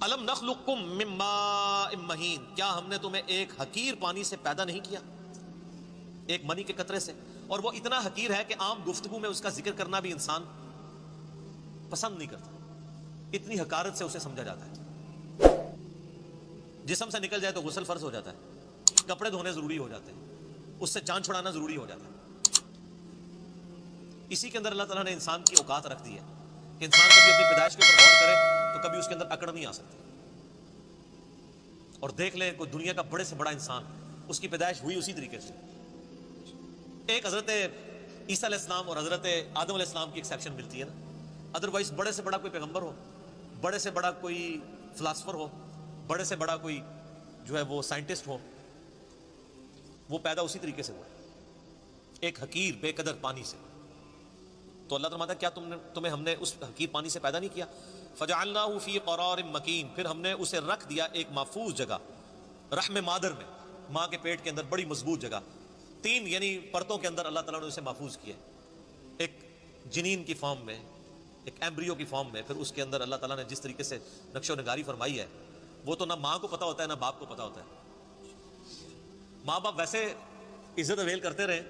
الم نخلقکم من ماء مہین، کیا ہم نے تمہیں ایک حقیر پانی سے پیدا نہیں کیا، ایک منی کے قطرے سے؟ اور وہ اتنا حقیر ہے کہ عام گفتگو میں اس کا ذکر کرنا بھی انسان پسند نہیں کرتا، اتنی حقارت سے اسے سمجھا جاتا ہے۔ جسم سے نکل جائے تو غسل فرض ہو جاتا ہے، کپڑے دھونے ضروری ہو جاتے ہیں، اس سے جان چھڑانا ضروری ہو جاتا ہے۔ اسی کے اندر اللہ تعالیٰ نے انسان کی اوقات رکھ دی ہے کہ انسان کبھی اپنی پیدائش کے اوپر غور کرے تو کبھی اس کے اندر اکڑ نہیں آ سکتی۔ اور دیکھ لیں کوئی دنیا کا بڑے سے بڑا انسان، اس کی پیدائش ہوئی اسی طریقے سے۔ ایک حضرت عیسیٰ علیہ السلام اور حضرت آدم علیہ السلام کی ایکسیپشن ملتی ہے نا، ادروائز بڑے سے بڑا کوئی پیغمبر ہو، بڑے سے بڑا کوئی فلاسفر ہو، بڑے سے بڑا کوئی جو ہے وہ سائنٹسٹ ہو، وہ پیدا اسی طریقے سے ہوا، ایک حقیر بے قدر پانی سے۔ تو اللہ تعالیٰ کیا تمہیں ہم نے اس حقیر پانی سے پیدا نہیں کیا؟ فجعلناہ فی قرار مکین، پھر ہم نے اسے رکھ دیا ایک محفوظ جگہ، رحم مادر میں، ماں کے پیٹ کے اندر بڑی مضبوط جگہ، 3 یعنی پرتوں کے اندر اللہ تعالیٰ نے اسے محفوظ کیا، ایک جنین کی فارم میں، ایک ایمبریو کی فارم میں، پھر اس کے اندر اللہ تعالیٰ نے جس طریقے سے نقش و نگاری فرمائی ہے وہ تو نہ ماں کو پتا ہوتا ہے نہ باپ کو پتا ہوتا ہے۔ ماں باپ ویسے عزت اویل کرتے رہے،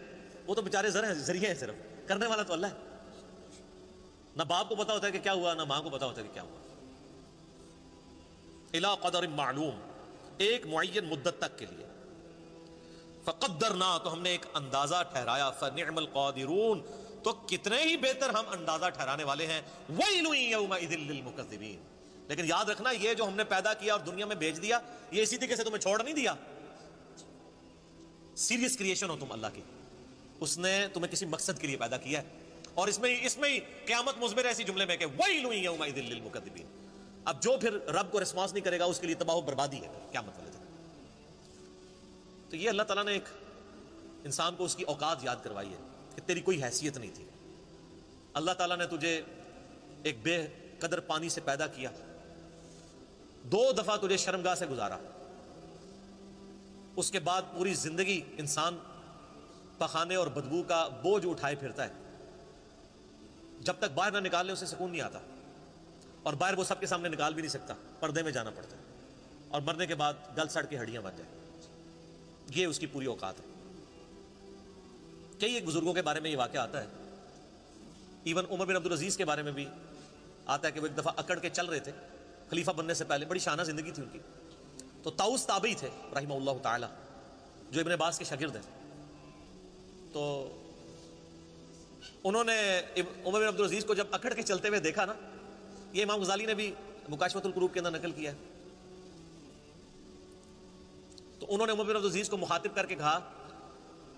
وہ تو بیچارے ذریعے ہیں، صرف کرنے والا تو اللہ ہے۔ نہ باپ کو پتا ہوتا ہے کہ کیا ہوا، نہ ماں کو پتا ہوتا ہے کہ کیا ہوا۔ الی قدر معلوم، ایک معین مدت تک کے لیے۔ فقدرنا، تو ہم نے ایک اندازہ ٹھہرایا، فنعم القادرون، تو کتنے ہی بہتر ہم اندازہ ٹھہرانے والے ہیں۔ ویل یومئذ للمکذبین، لیکن یاد رکھنا یہ جو ہم نے پیدا کیا اور دنیا میں بھیج دیا، یہ اسی طریقے سے تمہیں چھوڑ نہیں دیا۔ سیریس کریشن ہو تم اللہ کی، اس نے تمہیں کسی مقصد کے لیے پیدا کیا ہے، اور اس میں ہی قیامت مضمر ہے اسی جملے میں کہ ویل یومئذ للمکذبین۔ اب جو پھر رب کو ریسپانس نہیں کرے گا اس کے لیے تباہ و بربادی ہے قیامت والے دن۔ تو یہ اللہ تعالیٰ نے ایک انسان کو اس کی اوقات یاد کروائی ہے کہ تیری کوئی حیثیت نہیں تھی، اللہ تعالیٰ نے تجھے ایک بے قدر پانی سے پیدا کیا، 2 دفعہ تجھے شرمگاہ سے گزارا، اس کے بعد پوری زندگی انسان پخانے اور بدبو کا بوجھ اٹھائے پھرتا ہے، جب تک باہر نہ نکال لے اسے سکون نہیں آتا، اور باہر وہ سب کے سامنے نکال بھی نہیں سکتا، پردے میں جانا پڑتا ہے، اور مرنے کے بعد گل سڑ کے ہڈیاں بن جائیں۔ یہ اس کی پوری اوقات ہے۔ کئی ایک بزرگوں کے بارے میں یہ واقعہ آتا ہے، ایون عمر بن عبدالعزیز کے بارے میں بھی آتا ہے کہ وہ ایک دفعہ اکڑ کے چل رہے تھے خلیفہ بننے سے پہلے، بڑی شانہ زندگی تھی ان کی۔ تو طاؤس تابعی تھے رحمہ اللہ تعالی، جو ابن عباس کے شاگرد ہیں۔ تو انہوں نے عمر بن عبدالعزیز کو جب اکڑ کے چلتے ہوئے دیکھا نا، یہ امام غزالی نے بھی مکاشفۃ القلوب کے اندر نقل کیا ہے، تو انہوں نے عمر بن عبدالعزیز کو مخاطب کر کے کہا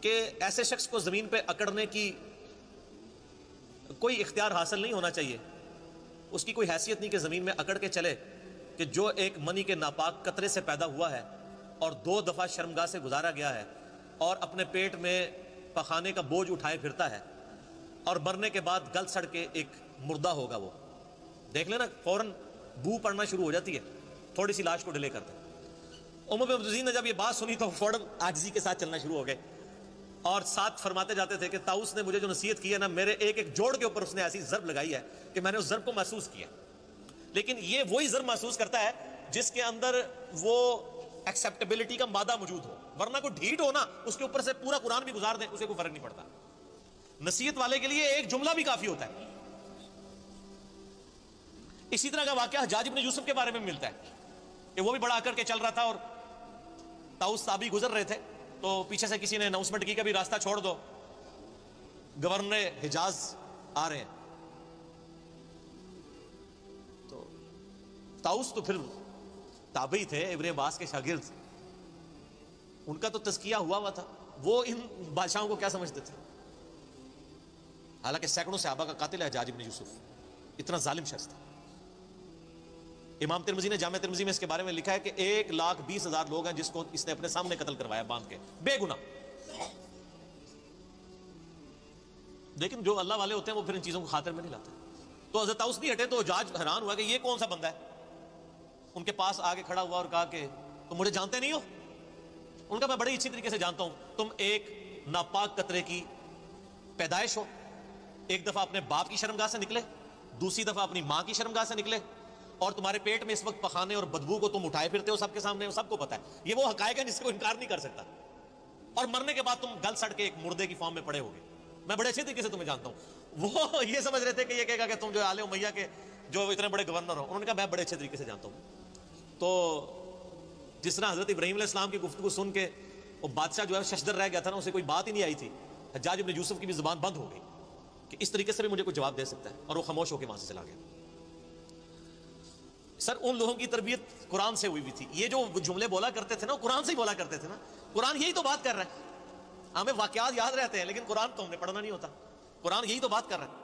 کہ ایسے شخص کو زمین پہ اکڑنے کی کوئی اختیار حاصل نہیں ہونا چاہیے، اس کی کوئی حیثیت نہیں کہ زمین میں اکڑ کے چلے، کہ جو ایک منی کے ناپاک قطرے سے پیدا ہوا ہے اور 2 دفعہ شرمگاہ سے گزارا گیا ہے، اور اپنے پیٹ میں پخانے کا بوجھ اٹھائے پھرتا ہے، اور مرنے کے بعد گل سڑ کے ایک مردہ ہوگا۔ وہ دیکھ لینا فوراً بو پڑنا شروع ہو جاتی ہے، تھوڑی سی لاش کو ڈیلے کرتے ہیں۔ عمر بن عبدالعزیز نے جب یہ بات سنی تو فوراً عاجزی کے ساتھ چلنا شروع ہو گئے، اور ساتھ فرماتے جاتے تھے کہ طاؤس نے مجھے جو نصیحت کی ہے نا، میرے ایک ایک جوڑ کے اوپر اس نے ایسی ضرب لگائی ہے کہ میں نے اس ضرب کو محسوس کیا۔ لیکن یہ وہی ضرب محسوس کرتا ہے جس کے اندر وہ ایکسیپٹیبلٹی کا مادہ موجود ہو، ورنہ کوئی ڈھیٹ ہو نا، اس کے اوپر سے پورا قرآن بھی گزار دیں اسے کوئی فرق نہیں پڑتا۔ نصیحت والے کے لیے ایک جملہ بھی کافی ہوتا ہے۔ اسی طرح کا واقعہ حجاج بن یوسف کے بارے میں ملتا ہے کہ وہ بھی بڑا اکڑ کے چل رہا تھا، اور طاؤس تابعی گزر رہے تھے، تو پیچھے سے کسی نے اناؤنسمنٹ کی کہ بھی راستہ چھوڑ دو، گورنر حجاز آ رہے ہیں۔ تو طاؤس تو پھر تابعی تھے، ابن عباس کے شاگرد، ان کا تو تزکیہ ہوا تھا، وہ ان بادشاہوں کو کیا سمجھتے تھے؟ حالانکہ سینکڑوں صحابہ کا قاتل ہے حجاج بن یوسف، اتنا ظالم شخص تھا۔ امام ترمذی نے جامع ترمذی میں اس کے بارے میں لکھا ہے کہ 1,20,000 لوگ ہیں جس کو اس نے اپنے سامنے قتل کروایا باندھ کے، بے گناہ۔ لیکن جو اللہ والے ہوتے ہیں وہ پھر ان چیزوں کو خاطر میں نہیں لاتے۔ تو حضرت طاؤس نہیں ہٹے، تو حجاج حیران ہوا کہ یہ کون سا بندہ ہے، ان کے پاس آگے کھڑا ہوا اور کہا کہ تم مجھے جانتے نہیں ہو؟ ان کا میں بڑی اچھی طریقے سے جانتا ہوں، تم ایک ناپاک قطرے کی پیدائش ہو، ایک دفعہ اپنے باپ کی شرمگاہ سے نکلے، دوسری دفعہ اپنی ماں کی شرمگاہ سے نکلے، اور تمہارے پیٹ میں اس وقت پخانے اور بدبو کو تم اٹھائے پھرتے ہو سب کے سامنے، سب کو پتا ہے، یہ وہ حقائق ہے جس کو انکار نہیں کر سکتا. اور مرنے کے بعد تم گل سڑ کے ایک مردے کی فارم میں پڑے ہوگے. میں بڑے اچھے طریقے سے تمہیں جانتا ہوں. وہ یہ سمجھ رہے تھے کہ یہ کہے گا کہ تم جو آل امیہ کے جو اتنے بڑے گورنر ہو، انہوں نے کہا میں بڑے اچھے طریقے سے جانتا ہوں. تو جس طرح حضرت ابراہیم علیہ السلام کی گفتگو سن کے وہ بادشاہ جو ہے ششدر رہ گیا تھا نا، اسے کوئی بات ہی نہیں آئی تھی. حجاج ابن یوسف کی بھی زبان بند ہو گئی کہ اس طریقے سے بھی مجھے کوئی جواب دے سکتا ہے، اور وہ خاموش ہو کے وہاں سے چلا گیا. سر ان لوگوں کی تربیت قرآن سے ہوئی تھی. یہ جو جملے بولا کرتے تھے نا، قرآن سے ہی بولا کرتے تھے نا. قرآن یہی تو بات کر رہا ہے. ہمیں واقعات یاد رہتے ہیں لیکن قرآن تو ہم نے پڑھنا نہیں ہوتا. قرآن یہی تو بات کر رہا ہے.